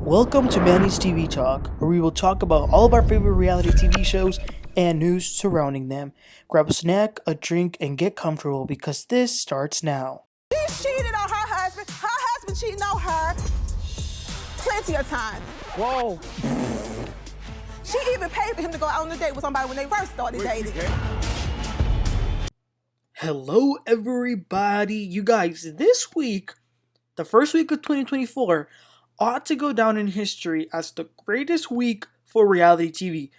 Welcome to Manny's TV Talk, where we will talk about all of our favorite reality TV shows and news surrounding them. Grab a snack, a drink, and get comfortable because this starts now. She cheated on her husband cheating on her. Plenty of time. Whoa. She even paid for him to go out on a date with somebody when they first started dating. Hello, everybody. You guys, this week, the first week of 2024, ought to go down in history as the greatest week for reality TV.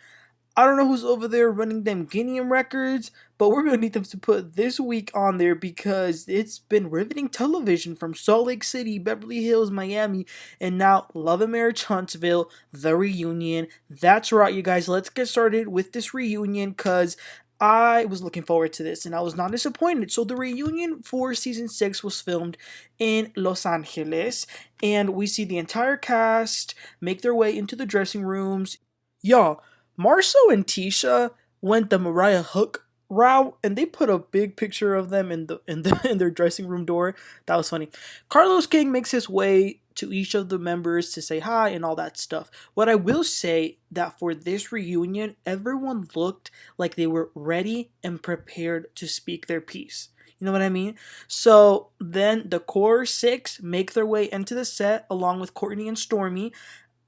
I don't know who's over there running them Guinean records, but we're going to need them to put this week on there because it's been riveting television from Salt Lake City, Beverly Hills, Miami, and now Love and Marriage Huntsville, the reunion. That's right, you guys. Let's get started with this reunion because I was looking forward to this and I was not disappointed. So the reunion for season 6 was filmed in Los Angeles and we see the entire cast make their way into the dressing rooms. Y'all, Marsau and Tisha went the Mariah Hook route and they put a big picture of them in their dressing room door. That was funny. Carlos King makes his way to each of the members to say hi and all that stuff. What I will say that for this reunion, everyone looked like they were ready and prepared to speak their piece. You know what I mean? So then the core 6 make their way into the set along with Courtney and Stormi.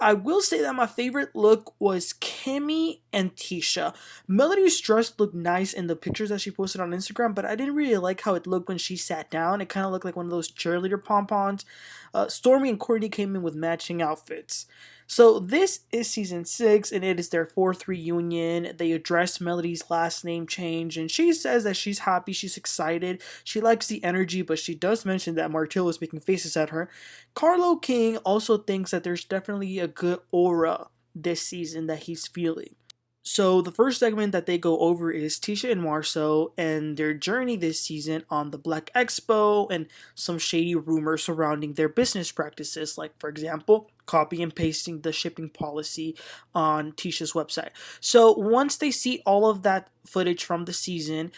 I will say that my favorite look was Kimmi and Tisha. Melody's dress looked nice in the pictures that she posted on Instagram, but I didn't really like how it looked when she sat down. It kind of looked like one of those cheerleader pom-poms. Stormi and Courtney came in with matching outfits. So this is season 6 and it is their 4th reunion. They address Melody's last name change and she says that she's happy, she's excited, she likes the energy, but she does mention that Martell is making faces at her. Carlo King also thinks that there's definitely a good aura this season that he's feeling. So the first segment that they go over is Tisha and Marsau and their journey this season on the Black Expo and some shady rumors surrounding their business practices, like for example, copy and pasting the shipping policy on Tisha's website. So once they see all of that footage from the season,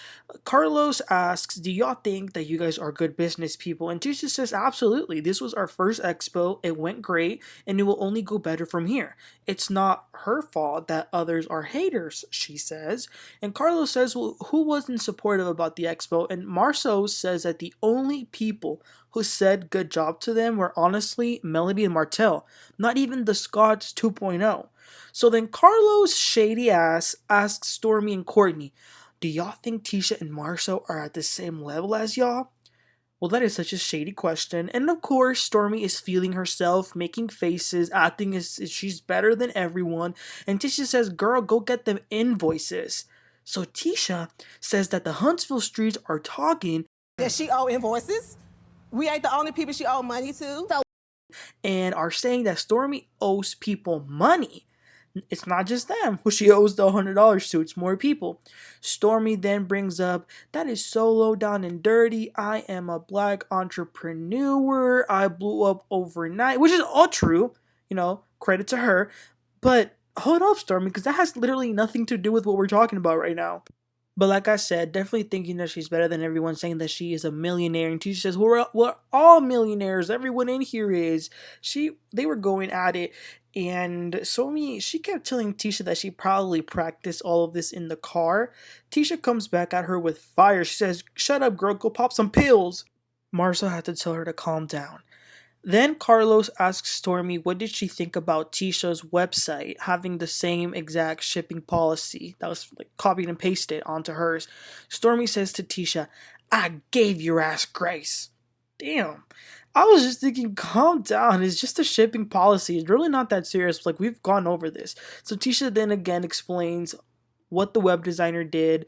Carlos asks, do y'all think that you guys are good business people? And Tisha says, absolutely. This was our first expo. It went great and it will only go better from here. It's not her fault that others are haters, she says. And Carlos says, well, who wasn't supportive about the expo? And Marsau says that the only people who said good job to them were honestly Melody and Martell, not even the Scots 2.0. So then Carlos' shady ass asks Stormi and Courtney, do y'all think Tisha and Marsau are at the same level as y'all? Well, that is such a shady question. And of course, Stormi is feeling herself, making faces, acting as if she's better than everyone. And Tisha says, girl, go get them invoices. So Tisha says that the Huntsville streets are talking. That she owe invoices. We ain't the only people she owe money to. And are saying that Stormi owes people money. It's not just them who she owes the $100 to, it's more people. Stormi then brings up, that is so low down and dirty. I am a black entrepreneur. I blew up overnight, which is all true. You know, credit to her. But hold up, Stormi, because that has literally nothing to do with what we're talking about right now. But like I said, definitely thinking that she's better than everyone, saying that she is a millionaire. And Tisha says, we're all millionaires. Everyone in here is. They were going at it. And Stormi, she kept telling Tisha that she probably practiced all of this in the car. Tisha comes back at her with fire. She says, shut up, girl. Go pop some pills. Marsau had to tell her to calm down. Then Carlos asks Stormi what did she think about Tisha's website having the same exact shipping policy that was like copied and pasted onto hers. Stormi says to Tisha, I gave your ass grace. Damn. I was just thinking, calm down. It's just a shipping policy. It's really not that serious. Like, we've gone over this. So Tisha then again explains what the web designer did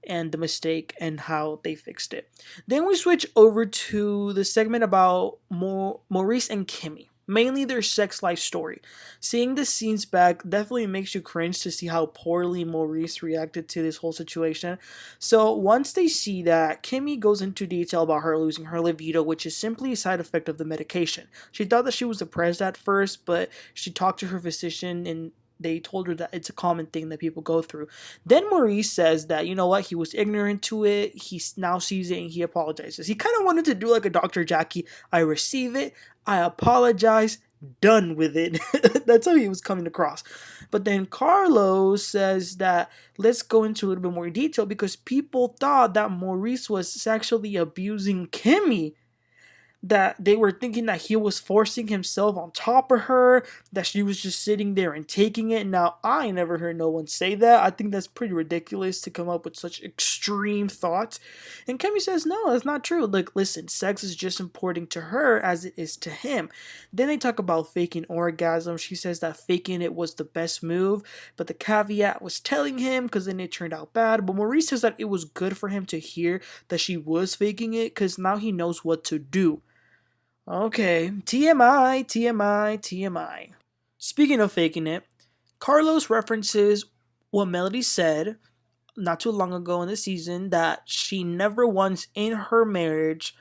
and the mistake and how they fixed it. Then we switch over to the segment about Maurice and Kimmi, mainly their sex life story. Seeing the scenes back definitely makes you cringe to see how poorly Maurice reacted to this whole situation. So once they see that, Kimmi goes into detail about her losing her libido, which is simply a side effect of the medication. She thought that she was depressed at first, but she talked to her physician and they told her that it's a common thing that people go through. Then Maurice says that, you know what, he was ignorant to it. He now sees it and he apologizes. He kind of wanted to do like a Dr. Jackie. I receive it. I apologize. done with it. That's how he was coming across. But then Carlos says that let's go into a little bit more detail because people thought that Maurice was sexually abusing Kimmi, that they were thinking that he was forcing himself on top of her, that she was just sitting there and taking it. Now, I never heard no one say that. I think that's pretty ridiculous to come up with such extreme thoughts. And Kimmi says, no, that's not true. Like, listen, sex is just important to her as it is to him. Then they talk about faking orgasm. She says that faking it was the best move, but the caveat was telling him because then it turned out bad. But Maurice says that it was good for him to hear that she was faking it because now he knows what to do. Okay, TMI, TMI, TMI. Speaking of faking it, Carlos references what Melody said not too long ago in the season that she never once in her marriage,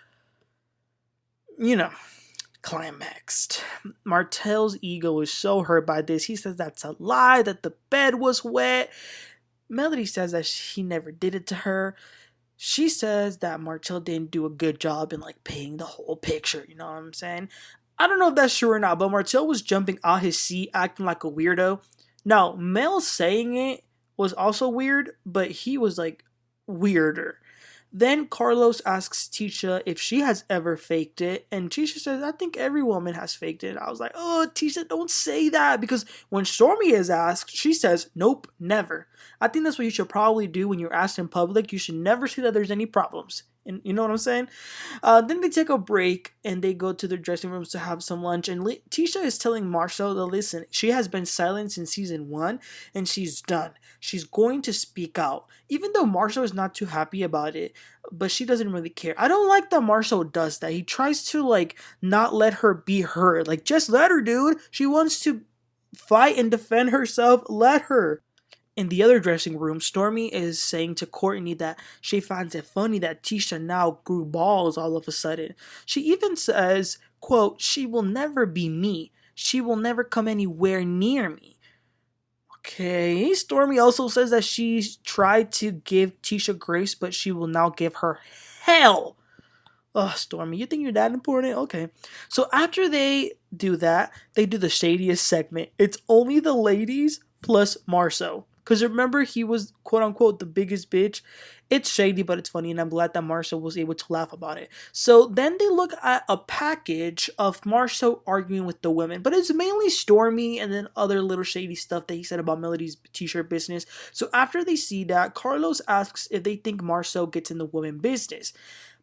climaxed. Martell's ego is so hurt by this. He says that's a lie, that the bed was wet. Melody says that he never did it to her. She says that Martell didn't do a good job in painting the whole picture, you know what I'm saying? I don't know if that's true or not, but Martell was jumping out his seat acting like a weirdo. Now, Mel saying it was also weird, but he was weirder. Then Carlos asks Tisha if she has ever faked it, and Tisha says, I think every woman has faked it. I was like, oh, Tisha, don't say that, because when Stormi is asked, she says, nope, never. I think that's what you should probably do when you're asked in public. You should never say that there's any problems. And you know what I'm saying? Then they take a break and they go to their dressing rooms to have some lunch. And Tisha is telling Marsau that, listen, she has been silent since season 1 and she's done. She's going to speak out. Even though Marsau is not too happy about it, but she doesn't really care. I don't like that Marsau does that. He tries to not let her be her. Just let her, dude. She wants to fight and defend herself. Let her. In the other dressing room, Stormi is saying to Courtney that she finds it funny that Tisha now grew balls all of a sudden. She even says, quote, she will never be me. She will never come anywhere near me. Okay, Stormi also says that she's tried to give Tisha grace, but she will now give her hell. Oh, Stormi, you think you're that important? Okay. So after they do that, they do the shadiest segment. It's only the ladies plus Marsau. Because remember, he was, quote-unquote, the biggest bitch. It's shady, but it's funny, and I'm glad that Marsau was able to laugh about it. So then they look at a package of Marsau arguing with the women. But it's mainly Stormi and then other little shady stuff that he said about Melody's t-shirt business. So after they see that, Carlos asks if they think Marsau gets in the women business.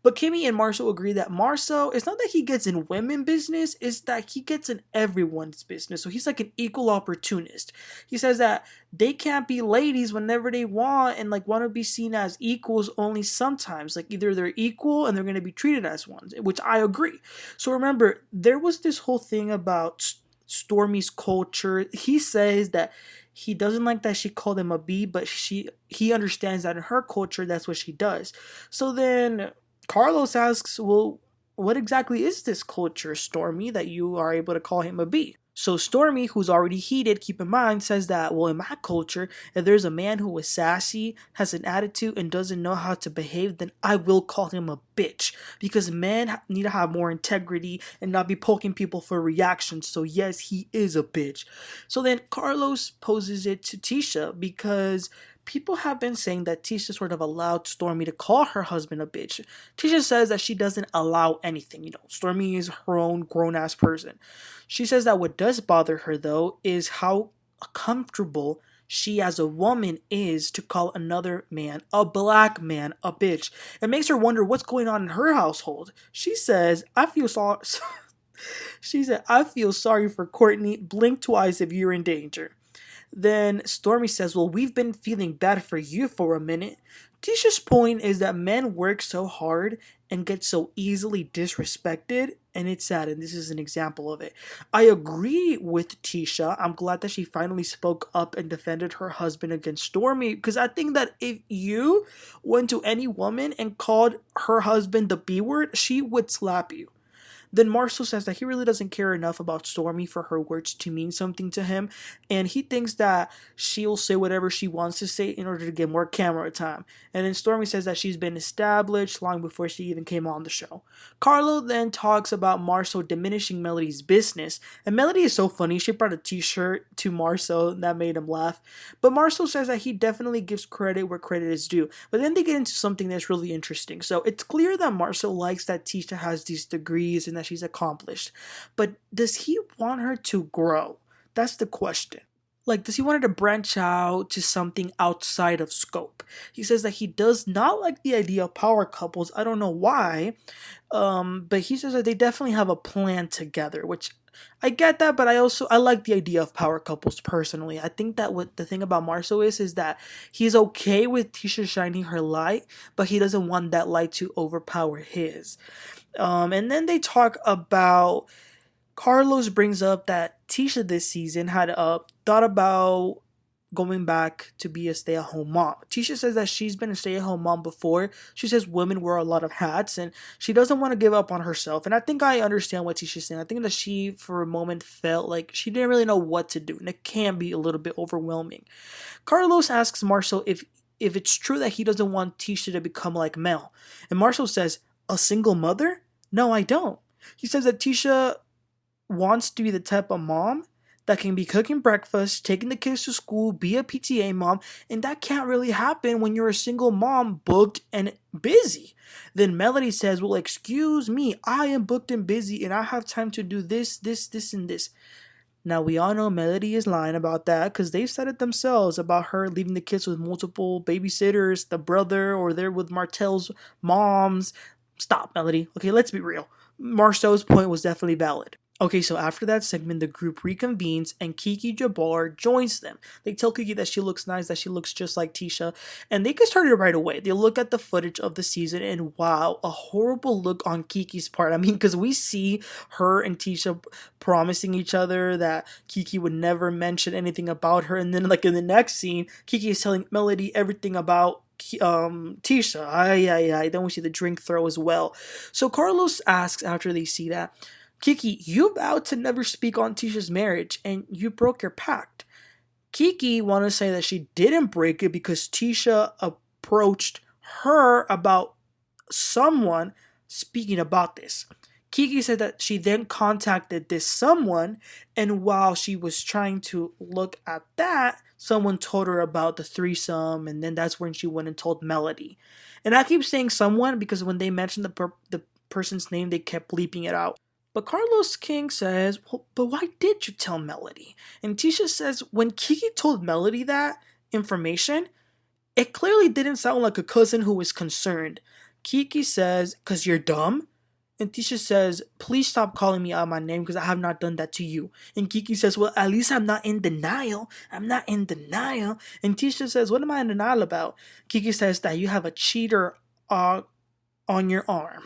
But Kimmi and Marsau agree that Marsau, it's not that he gets in women business, it's that he gets in everyone's business. So he's like an equal opportunist. He says that they can't be ladies whenever they want and want to be seen as equals only sometimes. Either they're equal and they're going to be treated as ones, which I agree. So remember, there was this whole thing about Stormi's culture. He says that he doesn't like that she called him a bee, but he understands that in her culture, that's what she does. So then Carlos asks, well, what exactly is this culture, Stormi, that you are able to call him a bee? So Stormi, who's already heated, keep in mind, says that, well, in my culture, if there's a man who is sassy, has an attitude, and doesn't know how to behave, then I will call him a bitch. Because men need to have more integrity and not be poking people for reactions. So yes, he is a bitch. So then Carlos poses it to Tisha because people have been saying that Tisha sort of allowed Stormi to call her husband a bitch. Tisha says that she doesn't allow anything. Stormi is her own grown-ass person. She says that what does bother her, though, is how comfortable she as a woman is to call another man, a black man, a bitch. It makes her wonder what's going on in her household. She says, I feel sorry for Courtney. Blink twice if you're in danger. Then Stormi says, well, we've been feeling bad for you for a minute. Tisha's point is that men work so hard and get so easily disrespected, and it's sad, and this is an example of it. I agree with Tisha. I'm glad that she finally spoke up and defended her husband against Stormi, because I think that if you went to any woman and called her husband the B word, she would slap you. Then Marsau says that he really doesn't care enough about Stormi for her words to mean something to him, and he thinks that she'll say whatever she wants to say in order to get more camera time. And then Stormi says that she's been established long before she even came on the show. Carlo then talks about Marsau diminishing Melody's business, and Melody is so funny. She brought a t-shirt to Marsau, and that made him laugh. But Marsau says that he definitely gives credit where credit is due. But then they get into something that's really interesting. So it's clear that Marsau likes that Tisha has these degrees and that she's accomplished. But does he want her to grow? That's the question. Like, does he want her to branch out to something outside of scope? He says that he does not like the idea of power couples. I don't know why. But he says that they definitely have a plan together, which I get that, but I like the idea of power couples personally. I think that what the thing about Marsau is that he's okay with Tisha shining her light, but he doesn't want that light to overpower his. And then they talk about, Carlos brings up that Tisha this season had thought about going back to be a stay-at-home mom. Tisha says that she's been a stay-at-home mom before. She says women wear a lot of hats and she doesn't want to give up on herself. And I think I understand what Tisha's saying. I think that she, for a moment, felt like she didn't really know what to do. And it can be a little bit overwhelming. Carlos asks Marsau if it's true that he doesn't want Tisha to become like Mel. And Marsau says, a single mother? No, I don't. He says that Tisha wants to be the type of mom that can be cooking breakfast, taking the kids to school, be a PTA mom, and that can't really happen when you're a single mom, booked and busy. Then Melody says, well, excuse me, I am booked and busy and I have time to do this, and this. Now, we all know Melody is lying about that because they said it themselves about her leaving the kids with multiple babysitters, the brother, or they're with Martell's moms. Stop, Melody. Okay, let's be real. Marsau's point was definitely valid. Okay, so after that segment, the group reconvenes and Keke Jabbar joins them. They tell Keke that she looks nice, that she looks just like Tisha, and they get started right away. They look at the footage of the season and wow, a horrible look on Keke's part. I mean, because we see her and Tisha promising each other that Keke would never mention anything about her, and then like in the next scene, Keke is telling Melody everything about Tisha. Then we see the drink throw as well. So Carlos asks after they see that, Keke, you vowed to never speak on Tisha's marriage, and you broke your pact. Keke wanted to say that she didn't break it because Tisha approached her about someone speaking about this. Keke said that she then contacted this someone, and while she was trying to look at that, someone told her about the threesome, and then that's when she went and told Melody. And I keep saying someone because when they mentioned the person's name, they kept bleeping it out. But Carlos King says, well, but why did you tell Melody? And Tisha says, when Keke told Melody that information, it clearly didn't sound like a cousin who was concerned. Keke says, because you're dumb? And Tisha says, please stop calling me out my name because I have not done that to you. And Keke says, well, at least I'm not in denial. I'm not in denial. And Tisha says, what am I in denial about? Keke says that you have a cheater on your arm.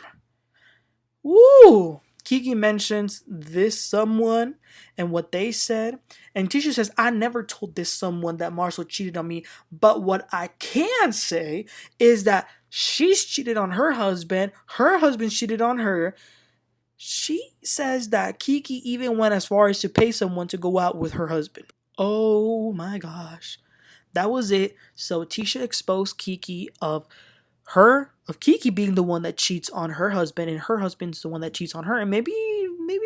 Woo! Keke mentions this someone and what they said. And Tisha says, I never told this someone that Marsau cheated on me. But what I can say is that she's cheated on her husband cheated on her. She says that Keke even went as far as to pay someone to go out with her husband. Oh my gosh. That was it. So Tisha exposed Keke of Keke being the one that cheats on her husband, and her husband's the one that cheats on her, and maybe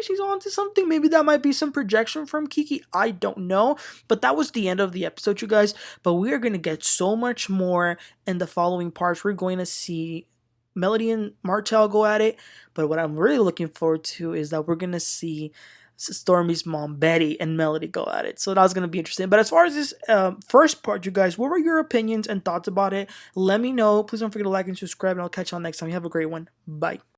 she's on to something. Maybe that might be some projection from Keke. I don't know. But that was the end of the episode, you guys. But we are going to get so much more in the following parts. We're going to see Melody and Martell go at it. But what I'm really looking forward to is that we're going to see Stormi's mom, Bettie, and Melody go at it. So that's going to be interesting. But as far as this first part, you guys, what were your opinions and thoughts about it? Let me know. Please don't forget to like and subscribe, and I'll catch y'all next time. You have a great one. Bye.